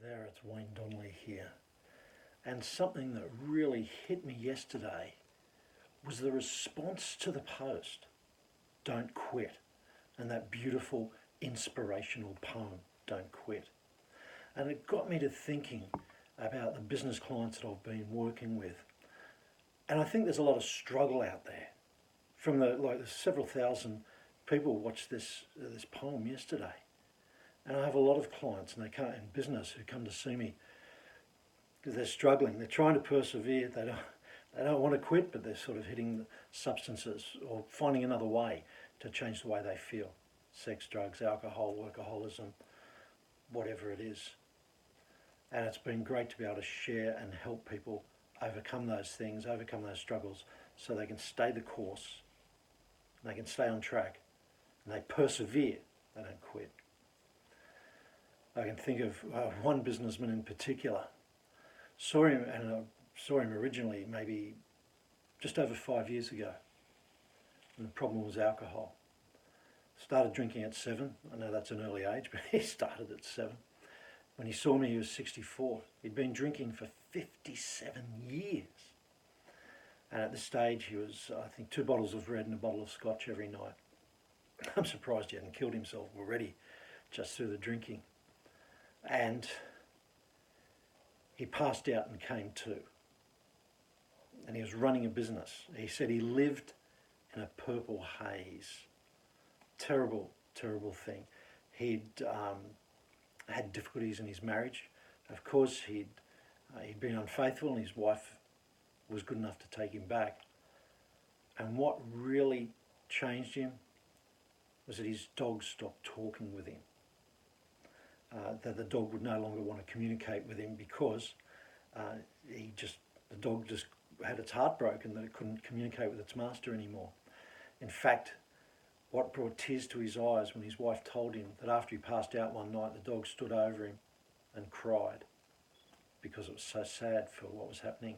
There, it's Wayne Donnelly here. And something that really hit me yesterday was the response to the post, Don't Quit, and that beautiful inspirational poem, Don't Quit. And it got me to thinking about the business clients that I've been working with. And I think there's a lot of struggle out there. From there's several thousand people watched this poem yesterday. And I have a lot of clients in business who come to see me because they're struggling. They're trying to persevere. They don't want to quit, but they're sort of hitting the substances or finding another way to change the way they feel. Sex, drugs, alcohol, workaholism, whatever it is. And it's been great to be able to share and help people overcome those things, overcome those struggles, so they can stay the course, they can stay on track, and they persevere, they don't quit. I can think of one businessman in particular. Saw him originally maybe just over 5 years ago. And the problem was alcohol. Started drinking at 7. I know that's an early age, but he started at 7. When he saw me, he was 64. He'd been drinking for 57 years. And at this stage, he was, I think, 2 bottles of red and a bottle of scotch every night. I'm surprised he hadn't killed himself already just through the drinking. And he passed out and came to. And he was running a business. He said he lived in a purple haze. Terrible, terrible thing. He'd had difficulties in his marriage. Of course, he'd been unfaithful, and his wife was good enough to take him back. And what really changed him was that his dog stopped talking with him. That the dog would no longer want to communicate with him because the dog just had its heart broken that it couldn't communicate with its master anymore. In fact, what brought tears to his eyes when his wife told him that after he passed out one night, the dog stood over him and cried because it was so sad for what was happening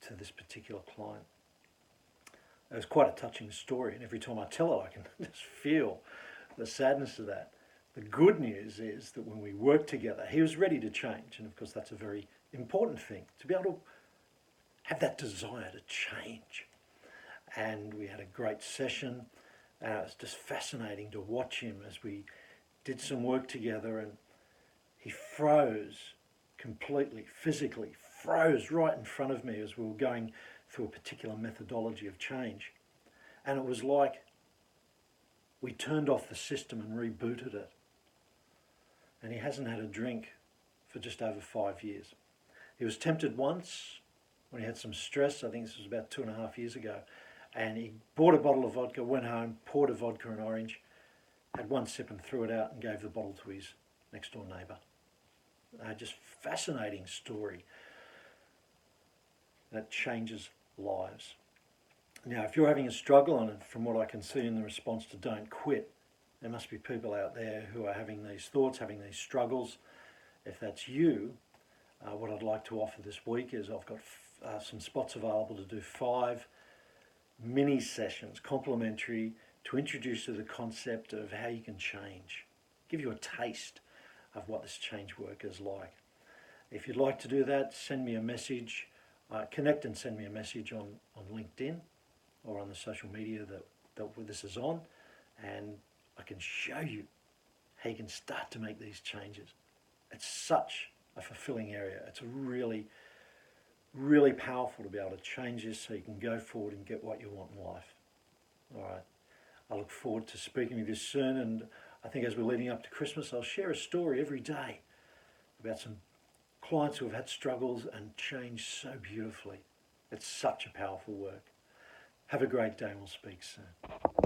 to this particular client. It was quite a touching story, and every time I tell it, I can just feel the sadness of that. The good news is that when we worked together, he was ready to change. And of course, that's a very important thing, to be able to have that desire to change. And we had a great session. And it was just fascinating to watch him as we did some work together. And he froze completely, physically, froze right in front of me as we were going through a particular methodology of change. And it was like we turned off the system and rebooted it. And he hasn't had a drink for just over 5 years. He was tempted once when he had some stress. I think this was about 2.5 years ago. And he bought a bottle of vodka, went home, poured a vodka and orange, had one sip and threw it out and gave the bottle to his next door neighbour. Just fascinating story that changes lives. Now, if you're having a struggle, and from what I can see in the response to Don't Quit, there must be people out there who are having these thoughts, having these struggles. If that's you, what I'd like to offer this week is I've got some spots available to do 5 mini sessions, complimentary, to introduce you to the concept of how you can change, give you a taste of what this change work is like. If you'd like to do that, send me a message, connect and send me a message on LinkedIn or on the social media that this is on, and I can show you how you can start to make these changes. It's such a fulfilling area. It's really, really powerful to be able to change this so you can go forward and get what you want in life. All right. I look forward to speaking with you soon, and I think as we're leading up to Christmas, I'll share a story every day about some clients who have had struggles and changed so beautifully. It's such a powerful work. Have a great day, and we'll speak soon.